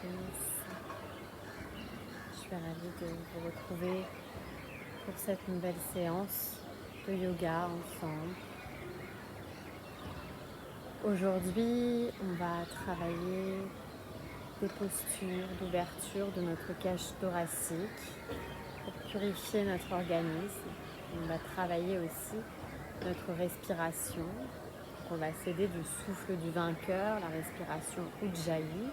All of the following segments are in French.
tous. Je suis ravie de vous retrouver pour cette nouvelle séance de yoga ensemble. Aujourd'hui, on va travailler des postures d'ouverture de notre cage thoracique pour purifier notre organisme. On va travailler aussi notre respiration. Donc on va s'aider du souffle du vainqueur, la respiration Ujjayi,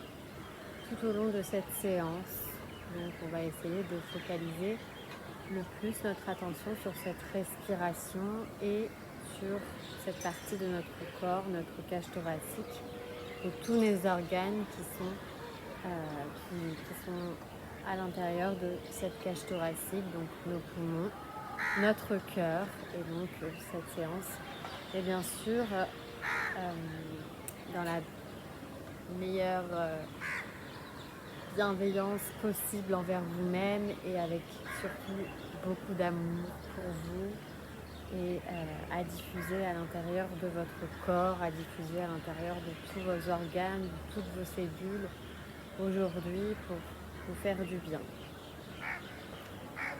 tout au long de cette séance. Donc on va essayer de focaliser le plus notre attention sur cette respiration et sur cette partie de notre corps, notre cage thoracique et tous les organes qui sont à l'intérieur de cette cage thoracique, donc nos poumons, notre cœur. Et donc cette séance est bien sûr dans la meilleure bienveillance possible envers vous-même et avec surtout beaucoup d'amour pour vous et à diffuser à l'intérieur de votre corps, à diffuser à l'intérieur de tous vos organes, de toutes vos cellules aujourd'hui pour vous faire du bien.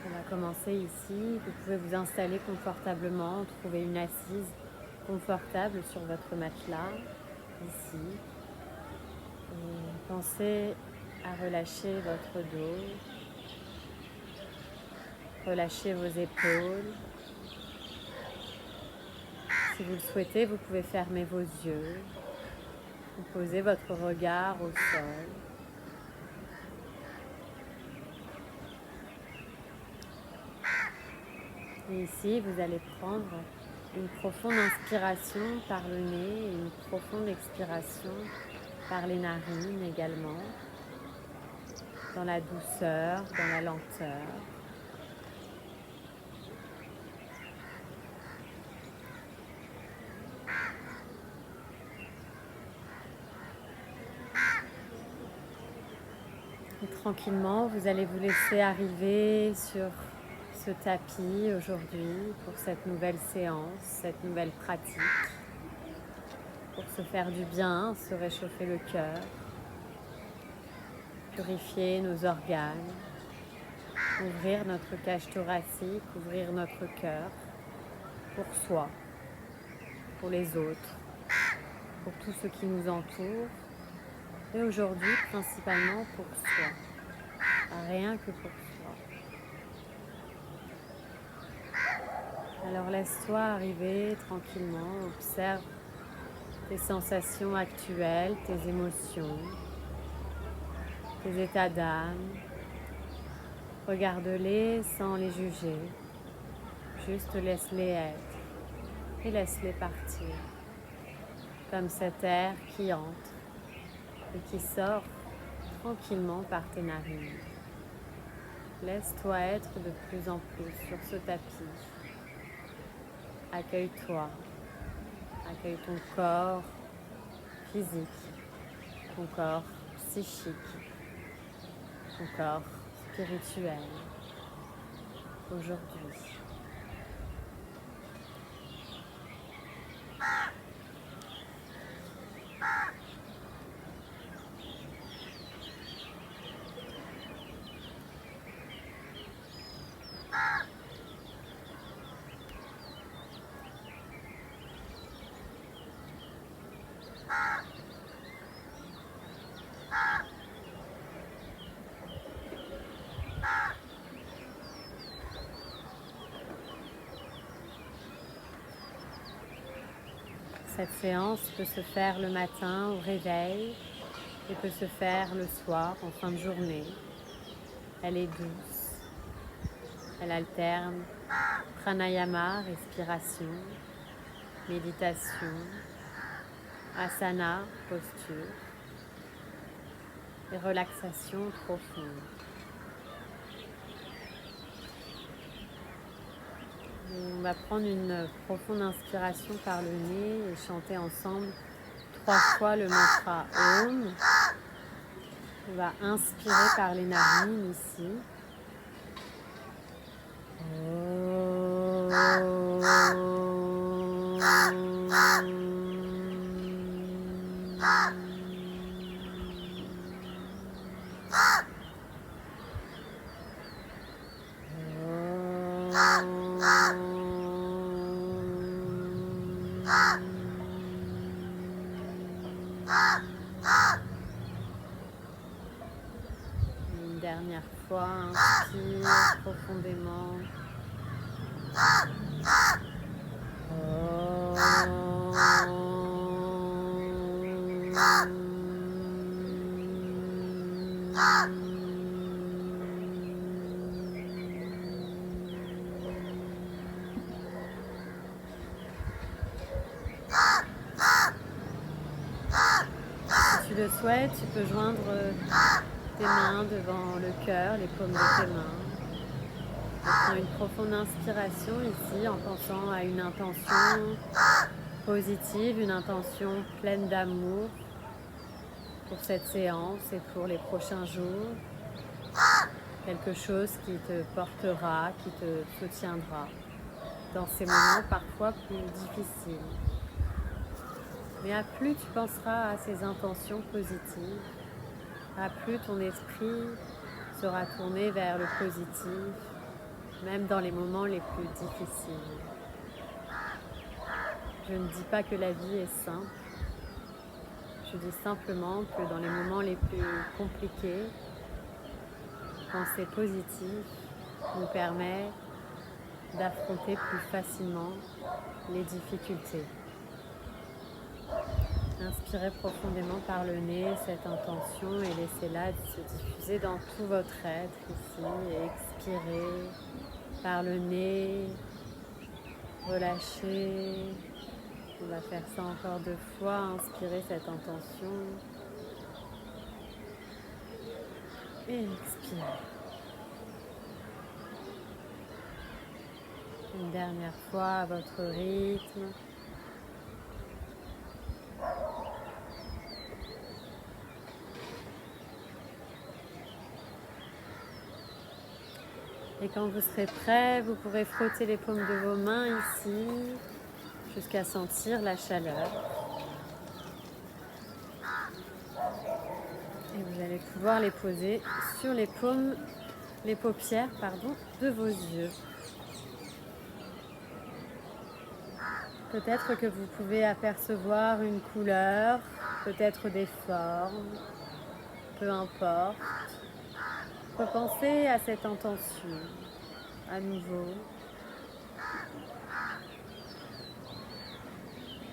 On va commencer ici. Vous pouvez vous installer confortablement, trouver une assise confortable sur votre matelas ici. Et pensez à relâcher votre dos, relâchez vos épaules. Si vous le souhaitez, vous pouvez fermer vos yeux, vous posez votre regard au sol. Et ici, vous allez prendre une profonde inspiration par le nez et une profonde expiration par les narines également, dans la douceur, dans la lenteur. Et tranquillement, vous allez vous laisser arriver sur ce tapis aujourd'hui pour cette nouvelle séance, cette nouvelle pratique, pour se faire du bien, se réchauffer le cœur, purifier nos organes, ouvrir notre cage thoracique, ouvrir notre cœur pour soi, pour les autres, pour tout ce qui nous entoure et aujourd'hui principalement pour soi, rien que pour soi. Alors laisse-toi arriver tranquillement, observe tes sensations actuelles, tes émotions, tes états d'âme. Regarde-les sans les juger, juste laisse-les être et laisse-les partir, comme cet air qui entre et qui sort tranquillement par tes narines. Laisse-toi être de plus en plus sur ce tapis. Accueille-toi, accueille ton corps physique, ton corps psychique, ton corps spirituel aujourd'hui. Cette séance peut se faire le matin au réveil et peut se faire le soir en fin de journée. Elle est douce. Elle alterne pranayama, respiration, méditation, asana, posture et relaxation profonde. On va prendre une profonde inspiration par le nez et chanter ensemble 3 fois le mantra Om. On va inspirer par les narines ici. Une dernière fois, inspire profondément. Si tu le souhaites, tu peux joindre tes mains devant le cœur, les paumes de tes mains. Prends une profonde inspiration ici en pensant à une intention positive, une intention pleine d'amour pour cette séance et pour les prochains jours. Quelque chose qui te portera, qui te soutiendra dans ces moments parfois plus difficiles. Mais à plus tu penseras à ces intentions positives, à plus ton esprit sera tourné vers le positif, même dans les moments les plus difficiles. Je ne dis pas que la vie est simple, je dis simplement que dans les moments les plus compliqués, penser positif nous permet d'affronter plus facilement les difficultés. Inspirez profondément par le nez cette intention et laissez-la se diffuser dans tout votre être ici. Et expirez par le nez, relâchez. On va faire ça encore 2 fois. Inspirez cette intention et expirez. Une dernière fois à votre rythme. Et quand vous serez prêt, vous pourrez frotter les paumes de vos mains ici jusqu'à sentir la chaleur. Et vous allez pouvoir les poser sur les paupières de vos yeux. Peut-être que vous pouvez apercevoir une couleur, peut-être des formes, peu importe. Repensez à cette intention à nouveau.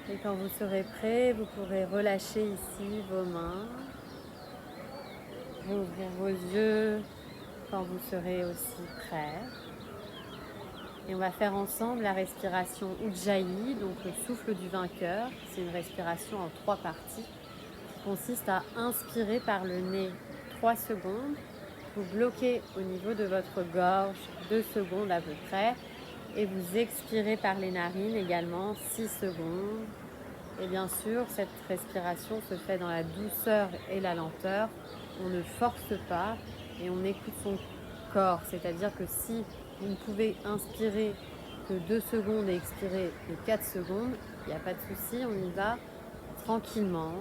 Et quand vous serez prêt, vous pourrez relâcher ici vos mains, rouvrir vos yeux quand vous serez aussi prêt. Et on va faire ensemble la respiration Ujjayi, donc le souffle du vainqueur. C'est une respiration en 3 parties qui consiste à inspirer par le nez 3 secondes. Vous bloquez au niveau de votre gorge 2 secondes à peu près. Et vous expirez par les narines également 6 secondes. Et bien sûr, cette respiration se fait dans la douceur et la lenteur. On ne force pas et on écoute son corps. C'est-à-dire que si vous ne pouvez inspirer que 2 secondes et expirer que 4 secondes, il n'y a pas de souci, on y va tranquillement.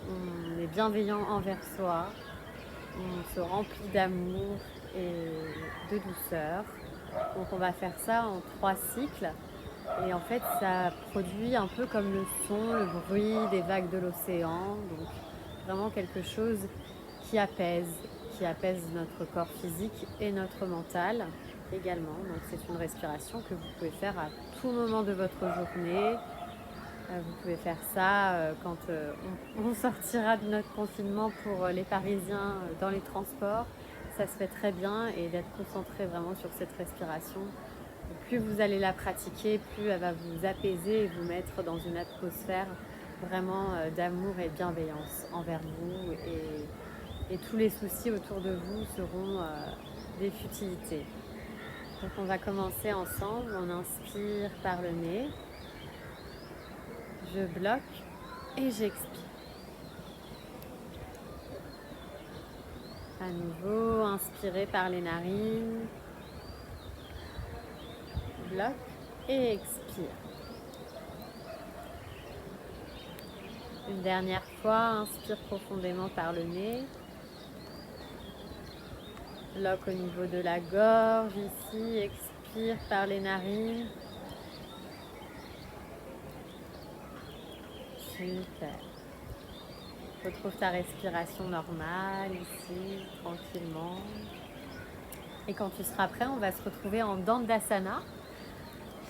On est bienveillant envers soi. On se remplit d'amour et de douceur. Donc on va faire ça en 3 cycles. Et en fait, ça produit un peu comme le son, le bruit des vagues de l'océan. Donc vraiment quelque chose qui apaise notre corps physique et notre mental également. Donc c'est une respiration que vous pouvez faire à tout moment de votre journée. Vous pouvez faire ça quand on sortira de notre confinement pour les Parisiens dans les transports. Ça se fait très bien et d'être concentré vraiment sur cette respiration. Et plus vous allez la pratiquer, plus elle va vous apaiser et vous mettre dans une atmosphère vraiment d'amour et de bienveillance envers vous. Et tous les soucis autour de vous seront des futilités. Donc on va commencer ensemble. On inspire par le nez. Je bloque et j'expire. À nouveau, inspirez par les narines. Bloque et expire. Une dernière fois, inspire profondément par le nez. Bloque au niveau de la gorge ici. Expire par les narines. Super. Retrouve ta respiration normale ici, tranquillement. Et quand tu seras prêt, on va se retrouver en Dandasana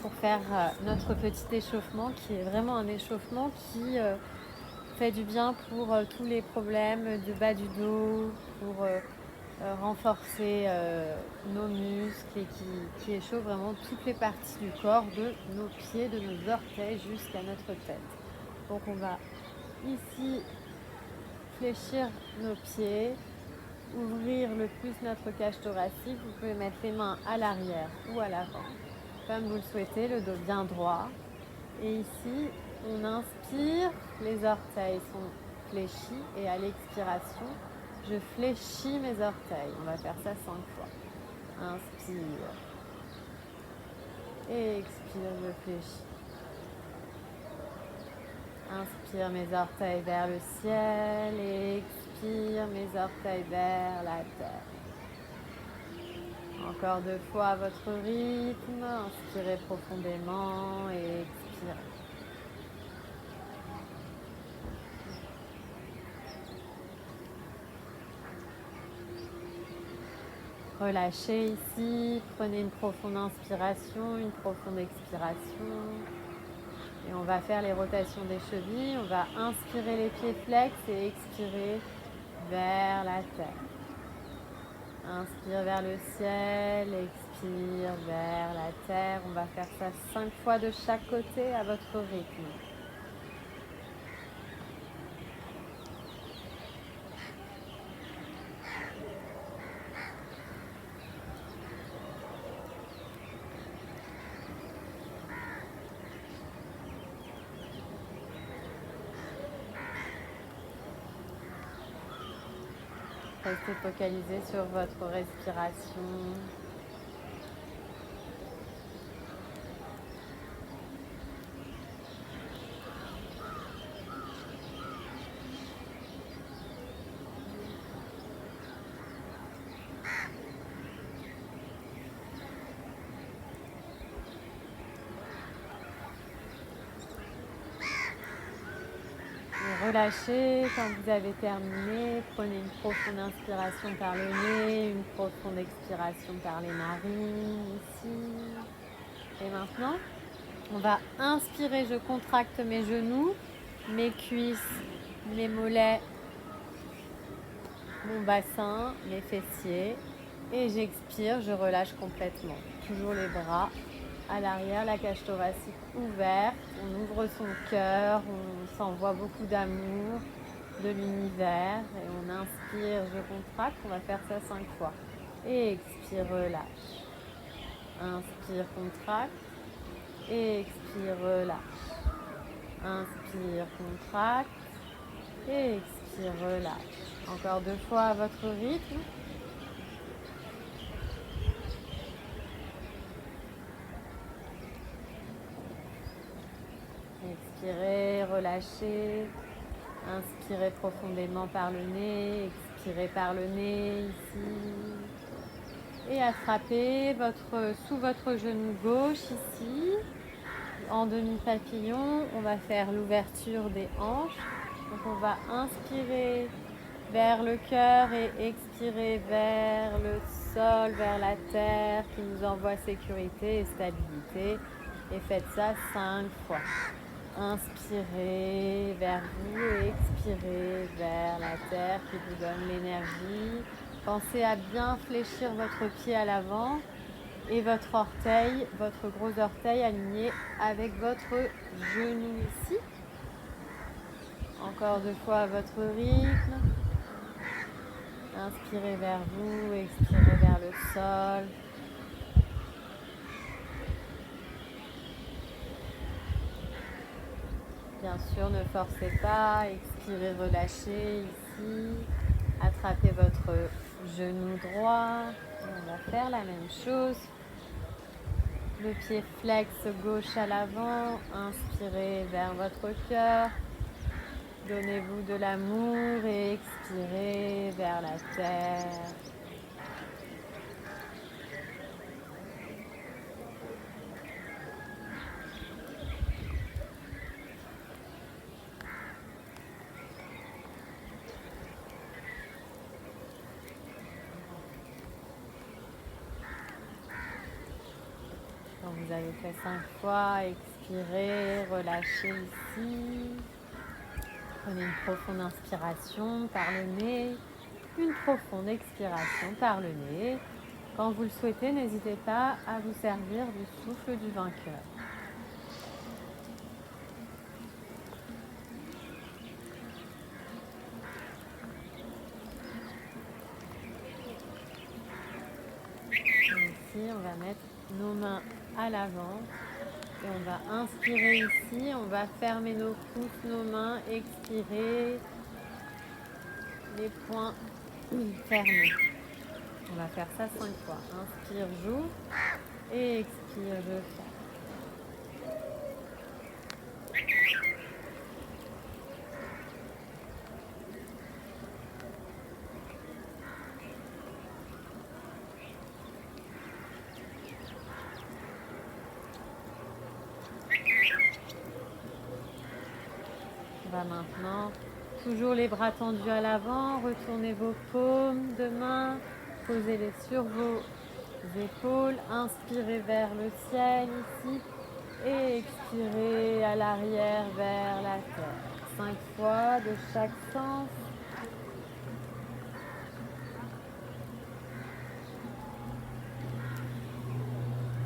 pour faire notre petit échauffement qui est vraiment un échauffement qui fait du bien pour tous les problèmes du bas du dos, pour renforcer nos muscles et qui échauffe vraiment toutes les parties du corps, de nos pieds, de nos orteils jusqu'à notre tête. Donc on va ici fléchir nos pieds, ouvrir le plus notre cage thoracique. Vous pouvez mettre les mains à l'arrière ou à l'avant, comme vous le souhaitez, le dos bien droit. Et ici, on inspire, les orteils sont fléchis et à l'expiration, je fléchis mes orteils. On va faire ça 5 fois. Inspire. Et expire, je fléchis. Inspire mes orteils vers le ciel et expire mes orteils vers la terre. Encore 2 fois à votre rythme. Inspirez profondément et expirez. Relâchez ici, prenez une profonde inspiration, une profonde expiration. Et on va faire les rotations des chevilles. On va inspirer les pieds flex et expirer vers la terre. Inspire vers le ciel, expire vers la terre. On va faire ça 5 fois de chaque côté à votre rythme. Restez focalisé sur votre respiration. Et relâchez quand vous avez terminé. Prenez une profonde inspiration par le nez, une profonde expiration par les narines, ici. Et maintenant, on va inspirer, je contracte mes genoux, mes cuisses, mes mollets, mon bassin, mes fessiers. Et j'expire, je relâche complètement. Toujours les bras à l'arrière, la cage thoracique ouverte. On ouvre son cœur, on s'envoie beaucoup d'amour, de l'univers. Et on inspire, je contracte. On va faire ça 5 fois. Et expire, relâche. Inspire, contracte. Et expire, relâche. Inspire, contracte. Et expire, relâche. Encore 2 fois à votre rythme. Expirez, relâchez. Inspirez profondément par le nez. Expirez par le nez ici. Et attrapez sous votre genou gauche ici. En demi-papillon, on va faire l'ouverture des hanches. Donc on va inspirer vers le cœur et expirer vers le sol, vers la terre qui nous envoie sécurité et stabilité. Et faites ça 5 fois. Inspirez vers vous et expirez vers la terre qui vous donne l'énergie. Pensez à bien fléchir votre pied à l'avant et votre orteil, votre gros orteil aligné avec votre genou ici. Encore 2 fois à votre rythme. Inspirez vers vous, expirez vers le sol. Bien sûr, ne forcez pas, expirez, relâchez ici. Attrapez votre genou droit. On va faire la même chose. Le pied flex gauche à l'avant. Inspirez vers votre cœur. Donnez-vous de l'amour et expirez vers la terre. Vous avez fait 5 fois, expirez, relâchez ici. Prenez une profonde inspiration par le nez, une profonde expiration par le nez. Quand vous le souhaitez, n'hésitez pas à vous servir du souffle du vainqueur. Ici, on va mettre nos mains à l'avant et on va inspirer ici, on va fermer nos pouces, nos mains, expirer, les poings fermés. On va faire ça 5 fois. Inspire, j'ouvre et expire, je ferme. On va maintenant, toujours les bras tendus à l'avant, retournez vos paumes de main, posez-les sur vos épaules, inspirez vers le ciel ici et expirez à l'arrière vers la terre. 5 fois de chaque sens.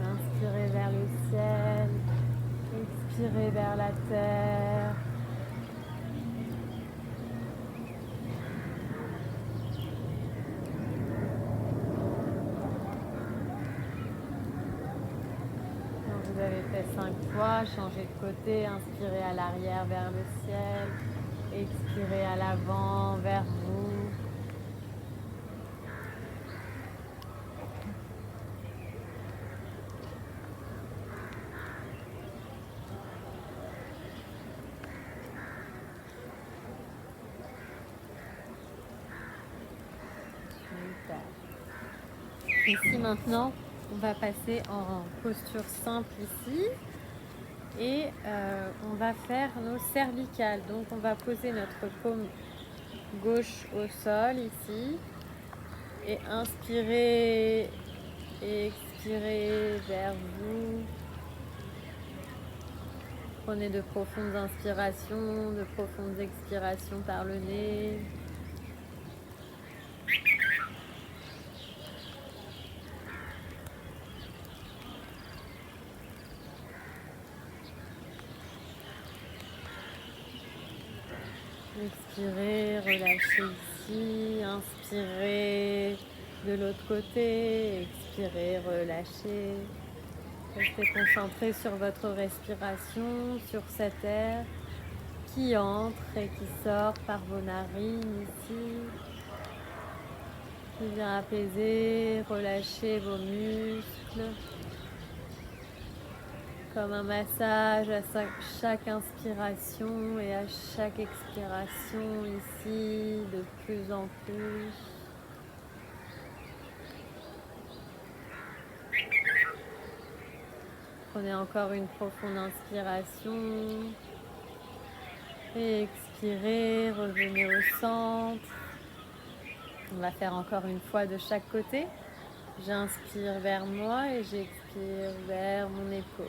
Inspirez vers le ciel, expirez vers la terre. Vous avez fait 5 fois, changez de côté, inspirez à l'arrière vers le ciel, expirez à l'avant vers vous. Super. Ici maintenant, on va passer en posture simple ici. Et on va faire nos cervicales. Donc on va poser notre paume gauche au sol ici. Et inspirez et expirez vers vous. Prenez de profondes inspirations, de profondes expirations par le nez. Expirez, relâchez ici, inspirez de l'autre côté, expirez, relâchez. Restez concentré sur votre respiration, sur cet air qui entre et qui sort par vos narines ici, qui vient apaiser, relâcher vos muscles. Comme un massage à chaque inspiration et à chaque expiration ici, de plus en plus. Prenez encore une profonde inspiration et expirez, revenez au centre. On va faire encore une fois de chaque côté. J'inspire vers moi et j'expire vers mon épaule.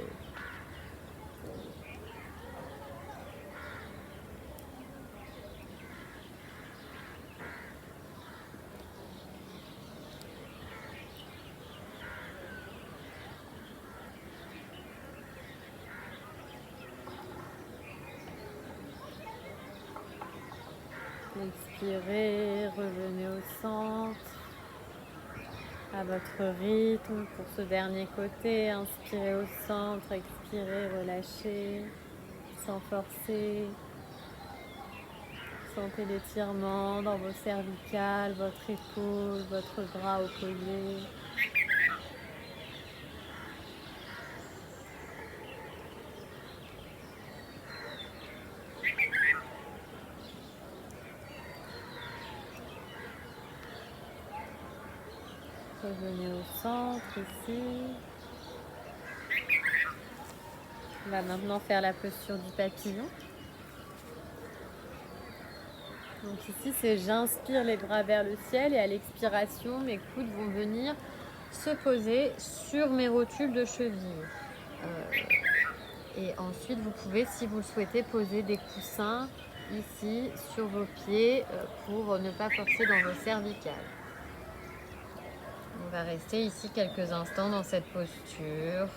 Expirez, revenez au centre, à votre rythme. Pour ce dernier côté, inspirez au centre, expirez, relâchez, sans forcer. Sentez l'étirement dans vos cervicales, votre épaule, votre bras opposé. Revenez au centre ici. On va maintenant faire la posture du papillon. Donc ici, c'est j'inspire les bras vers le ciel et à l'expiration, mes coudes vont venir se poser sur mes rotules de cheville. Et ensuite, vous pouvez, si vous le souhaitez, poser des coussins ici sur vos pieds pour ne pas forcer dans vos cervicales. On va rester ici quelques instants dans cette posture.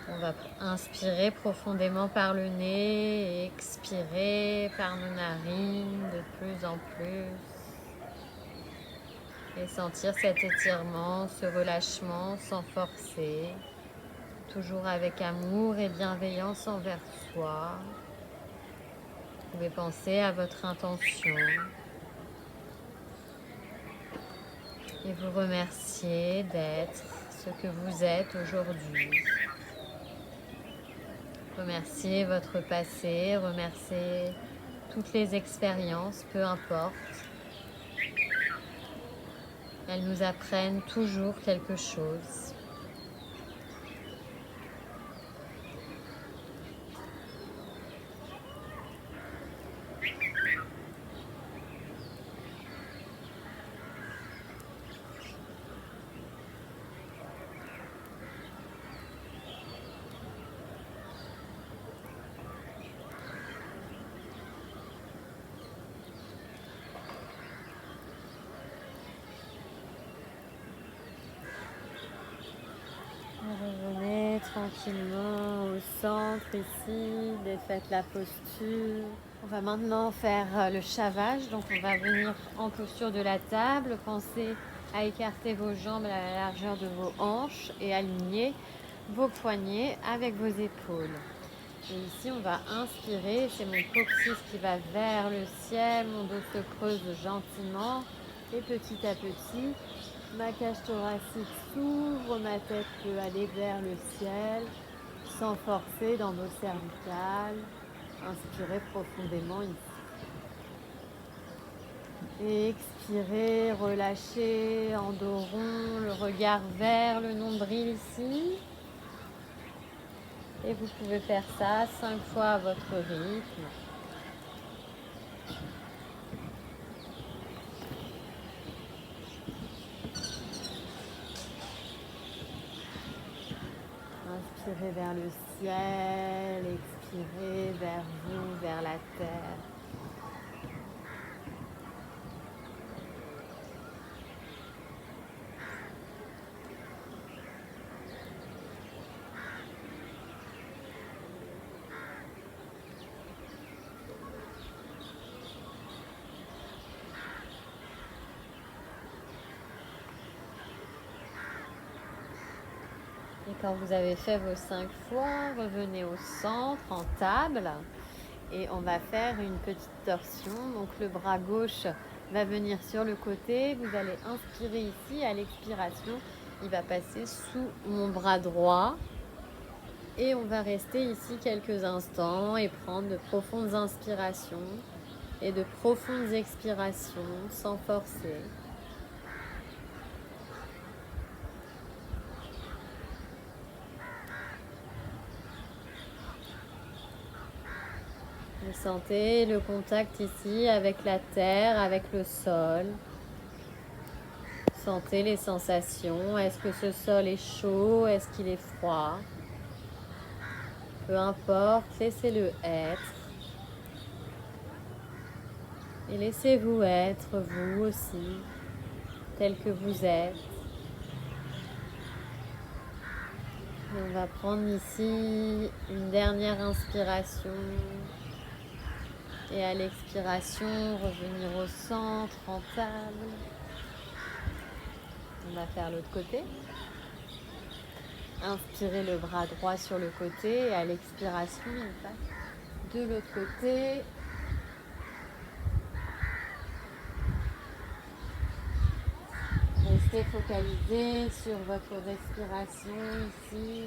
On va inspirer profondément par le nez et expirer par nos narines de plus en plus. Et sentir cet étirement, ce relâchement sans forcer. Toujours avec amour et bienveillance envers soi. Vous pouvez penser à votre intention et vous remercier d'être ce que vous êtes aujourd'hui. Remerciez votre passé, remerciez toutes les expériences, peu importe. Elles nous apprennent toujours quelque chose. Revenez tranquillement au centre ici, défaites la posture. On va maintenant faire le chavage, donc on va venir en posture de la table. Pensez à écarter vos jambes à la largeur de vos hanches et aligner vos poignets avec vos épaules. Et ici on va inspirer, c'est mon coccyx qui va vers le ciel, mon dos se creuse gentiment et petit à petit, ma cage thoracique s'ouvre, ma tête peut aller vers le ciel sans forcer dans vos cervicales. Inspirez profondément ici. Et expirez, relâchez en dos rond, le regard vers le nombril ici. Et vous pouvez faire ça 5 fois à votre rythme. Inspirez vers le ciel, expirez vers vous, vers la terre. Et quand vous avez fait vos 5 fois, revenez au centre en table et on va faire une petite torsion. Donc le bras gauche va venir sur le côté. Vous allez inspirer ici. À l'expiration, il va passer sous mon bras droit. Et on va rester ici quelques instants et prendre de profondes inspirations et de profondes expirations sans forcer. Vous sentez le contact ici avec la terre, avec le sol. Sentez les sensations. Est-ce que ce sol est chaud? Est-ce qu'il est froid? Peu importe, laissez-le être. Et laissez-vous être, vous aussi, tel que vous êtes. Et on va prendre ici une dernière inspiration. Et à l'expiration, revenir au centre, en table. On va faire l'autre côté. Inspirez le bras droit sur le côté et à l'expiration, il passe de l'autre côté. Restez focalisé sur votre respiration ici.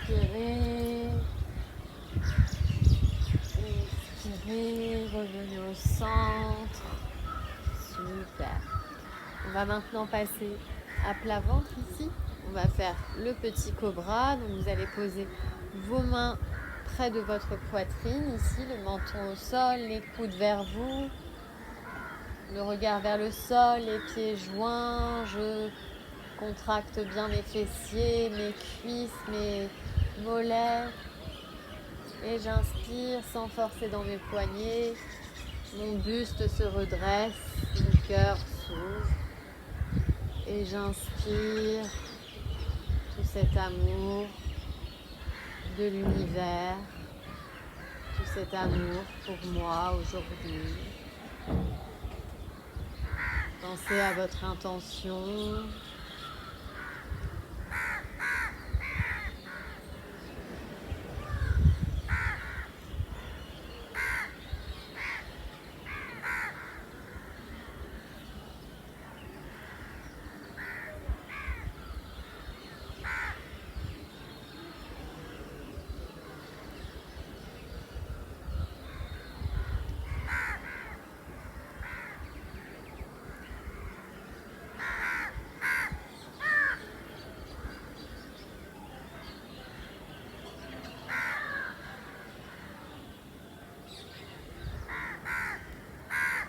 Inspirez, expirez, revenez au centre. Super. On va maintenant passer à plat ventre ici. On va faire le petit cobra. Donc vous allez poser vos mains près de votre poitrine ici, le menton au sol, les coudes vers vous, le regard vers le sol, les pieds joints. Je contracte bien mes fessiers, mes cuisses, mes mollets. Et j'inspire sans forcer dans mes poignets. Mon buste se redresse, mon cœur s'ouvre. Et j'inspire tout cet amour de l'univers, tout cet amour pour moi aujourd'hui. Pensez à votre intention.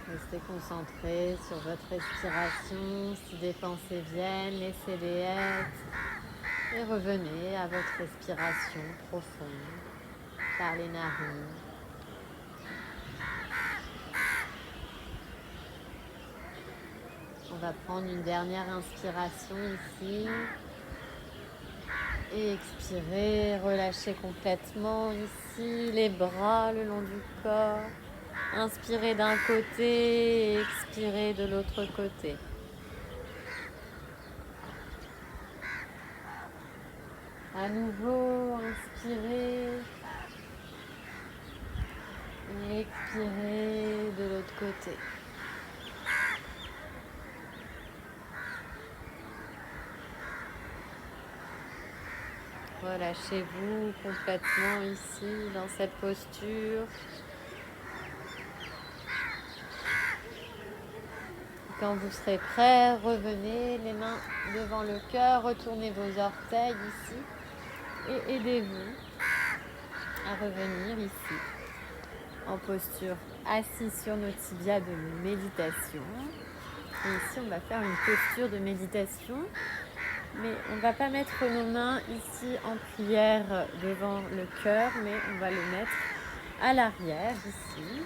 Restez concentré sur votre respiration. Si des pensées viennent, laissez-les être. Et revenez à votre respiration profonde par les narines. On va prendre une dernière inspiration ici. Et expirer, relâchez complètement ici les bras le long du corps. Inspirez d'un côté et expirez de l'autre côté. À nouveau, inspirez et expirez de l'autre côté. Relâchez-vous complètement ici dans cette posture. Quand vous serez prêt, revenez les mains devant le cœur, retournez vos orteils ici et aidez-vous à revenir ici en posture assis sur nos tibias de méditation. Et ici, on va faire une posture de méditation, mais on ne va pas mettre nos mains ici en prière devant le cœur, mais on va le mettre à l'arrière ici.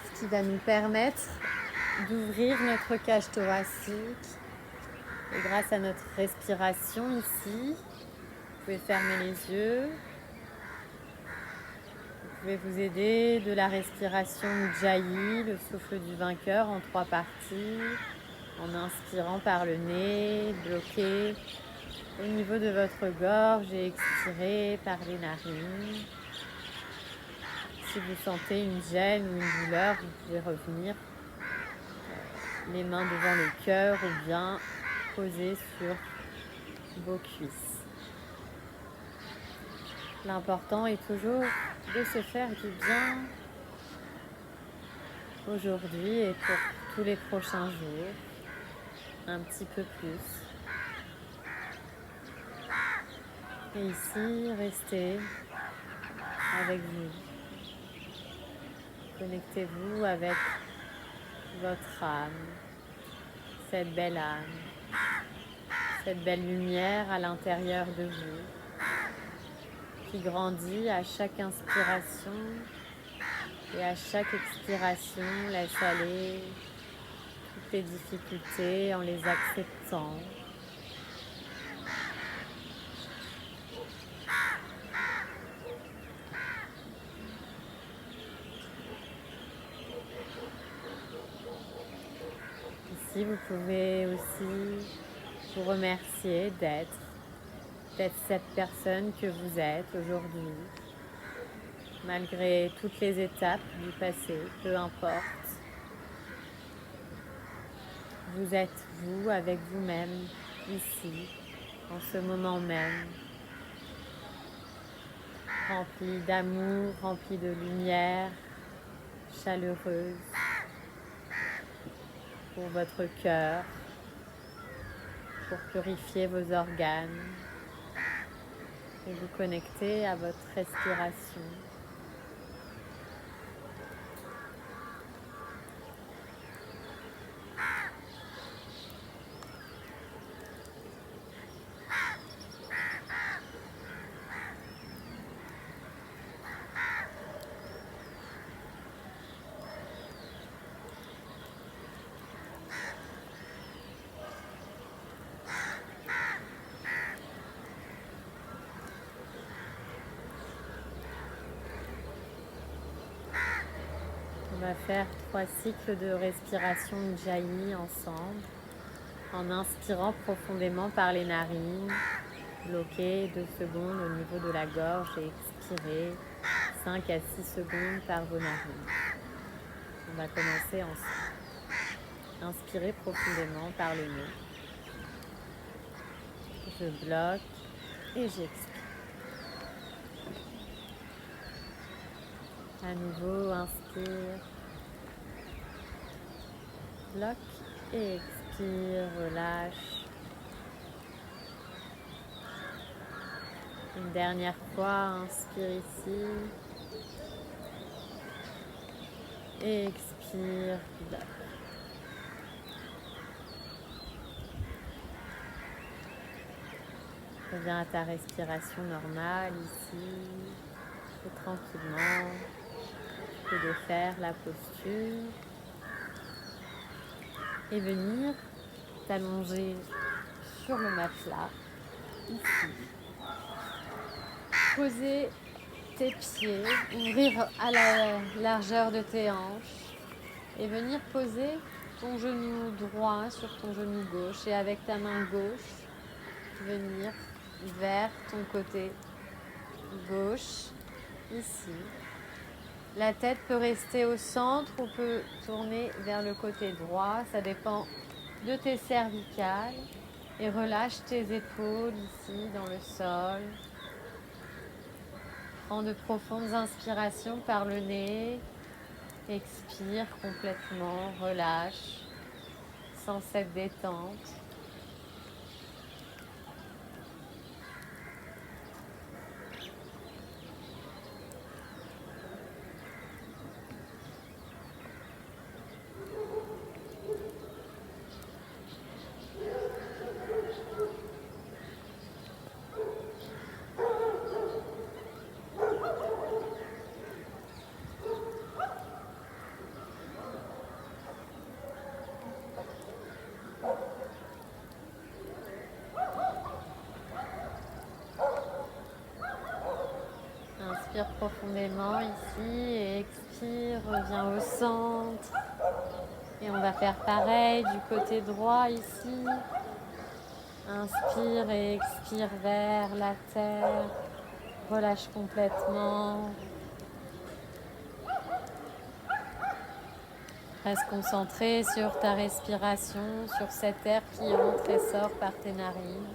Ce qui va nous permettre d'ouvrir notre cage thoracique. Et grâce à notre respiration ici, vous pouvez fermer les yeux. Vous pouvez vous aider de la respiration Ujjayi, le souffle du vainqueur en 3 parties, en inspirant par le nez, bloqué au niveau de votre gorge et expirez par les narines. Si vous sentez une gêne ou une douleur, vous pouvez revenir les mains devant le cœur ou bien poser sur vos cuisses. L'important est toujours de se faire du bien aujourd'hui et pour tous les prochains jours, un petit peu plus. Et ici, restez avec vous. Connectez-vous avec votre âme, cette belle âme, cette belle lumière à l'intérieur de vous qui grandit à chaque inspiration et à chaque expiration. Laisse aller toutes les difficultés en les acceptant. Ici, vous pouvez aussi vous remercier d'être cette personne que vous êtes aujourd'hui, malgré toutes les étapes du passé, peu importe. Vous êtes vous avec vous-même, ici, en ce moment même. rempli d'amour, rempli de lumière chaleureuse pour votre cœur, pour purifier vos organes et vous connecter à votre respiration. On va faire 3 cycles de respiration Ujjayi ensemble, en inspirant profondément par les narines, bloquer 2 secondes au niveau de la gorge et expirer 5 à 6 secondes par vos narines. On va commencer ensemble. Inspirez profondément par le nez. Je bloque et j'expire. À nouveau, inspire, bloque et expire, relâche. Une dernière fois, inspire ici et expire, bloque. Reviens à ta respiration normale ici et tranquillement. Tu peux défaire la posture et venir t'allonger sur le matelas ici. Poser tes pieds, ouvrir à la largeur de tes hanches et venir poser ton genou droit sur ton genou gauche et avec ta main gauche venir vers ton côté gauche ici. La tête peut rester au centre ou peut tourner vers le côté droit, ça dépend de tes cervicales. Et relâche tes épaules ici dans le sol. Prends de profondes inspirations par le nez. Expire complètement, relâche, sans cette détente. Inspire profondément ici et expire, reviens au centre. Et on va faire pareil du côté droit ici. Inspire et expire vers la terre. Relâche complètement. Reste concentré sur ta respiration, sur cet air qui entre et sort par tes narines.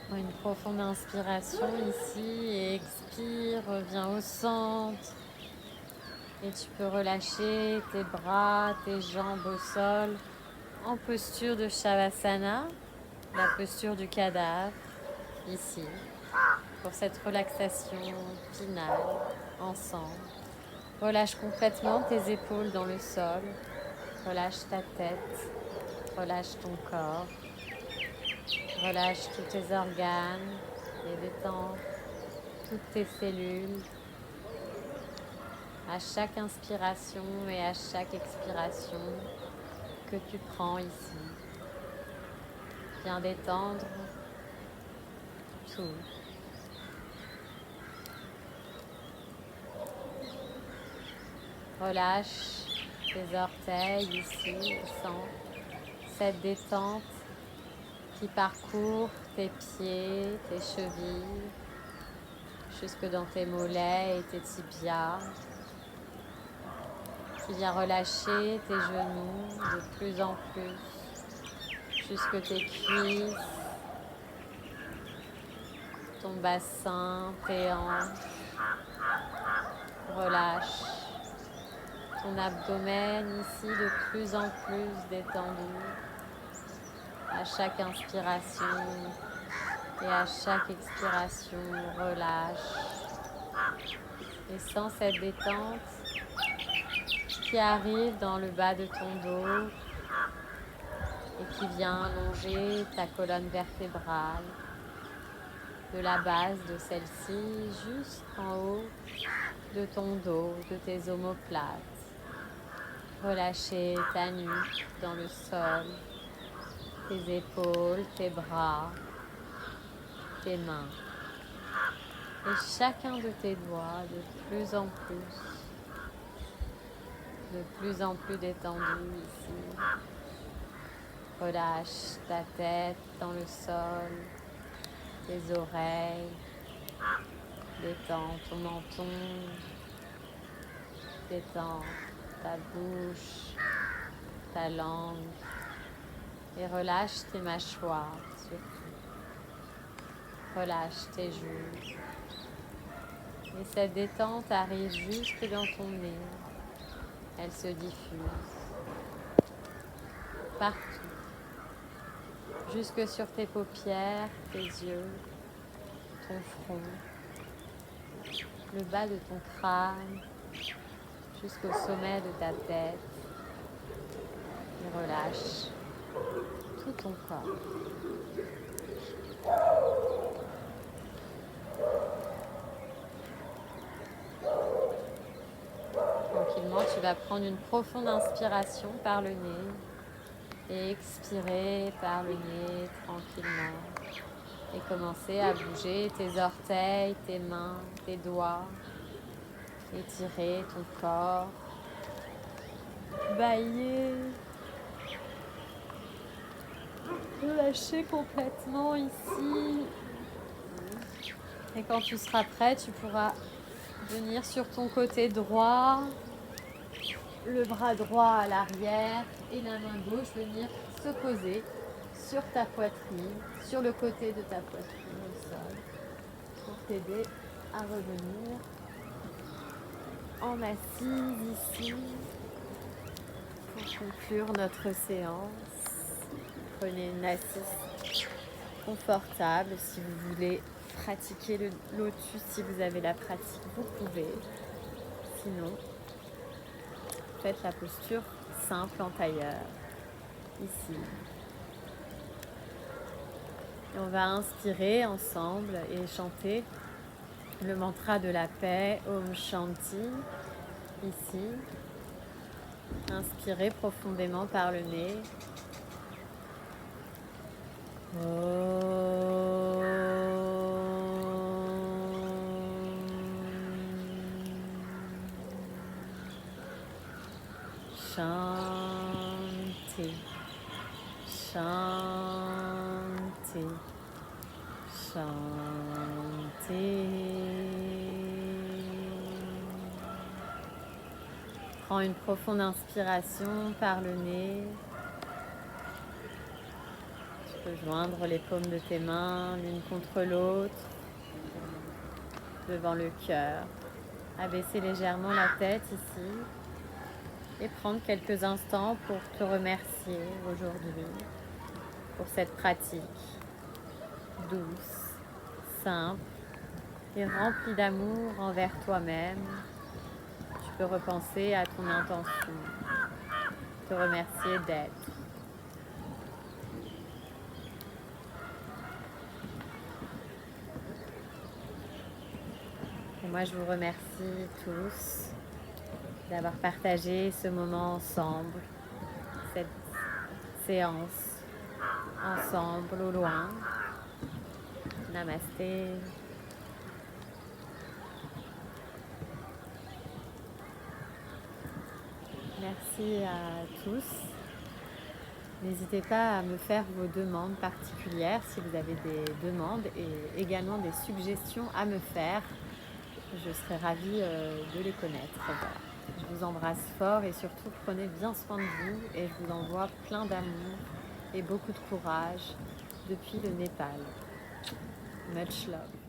Prends une profonde inspiration ici et expire, reviens au centre. Et tu peux relâcher tes bras, tes jambes au sol en posture de Shavasana, la posture du cadavre, ici, pour cette relaxation finale, ensemble. Relâche complètement tes épaules dans le sol, relâche ta tête, relâche ton corps, relâche tous tes organes, les détends, toutes tes cellules. À chaque inspiration et à chaque expiration que tu prends ici. Viens détendre tout. Relâche tes orteils ici et sens cette détente qui parcourt tes pieds, tes chevilles, jusque dans tes mollets et tes tibias, qui vient relâcher tes genoux de plus en plus, jusque tes cuisses, ton bassin, tes hanches. Relâche ton abdomen ici de plus en plus détendu. À chaque inspiration et à chaque expiration, relâche. Et sens cette détente qui arrive dans le bas de ton dos et qui vient longer ta colonne vertébrale, de la base de celle-ci jusqu'en haut de ton dos, de tes omoplates. Relâcher ta nuque dans le sol, tes épaules, tes bras, tes mains. Et chacun de tes doigts de plus en plus détendu ici. Relâche ta tête dans le sol, tes oreilles, détends ton menton, détends ta bouche, ta langue et relâche tes mâchoires surtout. Relâche tes joues. Et cette détente arrive jusque dans ton nez. Elle se diffuse partout. Jusque sur tes paupières, tes yeux, ton front, le bas de ton crâne, jusqu'au sommet de ta tête. Et relâche tout ton corps. Tranquillement, tu vas prendre une profonde inspiration par le nez et expirer par le nez tranquillement. Et commencer à bouger tes orteils, tes mains, tes doigts. Étirer ton corps. Bailler. Relâcher complètement ici. Et quand tu seras prêt, tu pourras venir sur ton côté droit, le bras droit à l'arrière et la main gauche venir se poser sur ta poitrine, sur le côté de ta poitrine au sol, pour t'aider à revenir en assise ici pour conclure notre séance. Prenez une assise confortable si vous voulez pratiquer le lotus, si vous avez la pratique, vous pouvez. Sinon, faites la posture simple en tailleur, ici. Et on va inspirer ensemble et chanter le mantra de la paix, Om Shanti, ici. Inspirez profondément par le nez. Shanti, Shanti, Shanti. Prends une profonde inspiration par le nez. Tu peux joindre les paumes de tes mains l'une contre l'autre devant le cœur. Abaisser légèrement la tête ici. Et prendre quelques instants pour te remercier aujourd'hui pour cette pratique douce, simple et remplie d'amour envers toi-même. Tu peux repenser à ton intention, te remercier d'être. Et moi, je vous remercie tous d'avoir partagé ce moment ensemble, cette séance ensemble au loin. Namasté. Merci à tous. N'hésitez pas à me faire vos demandes particulières si vous avez des demandes et également des suggestions à me faire. Je serai ravie de les connaître. Voilà. Je vous embrasse fort et surtout prenez bien soin de vous et je vous envoie plein d'amour et beaucoup de courage depuis le Népal. Much love.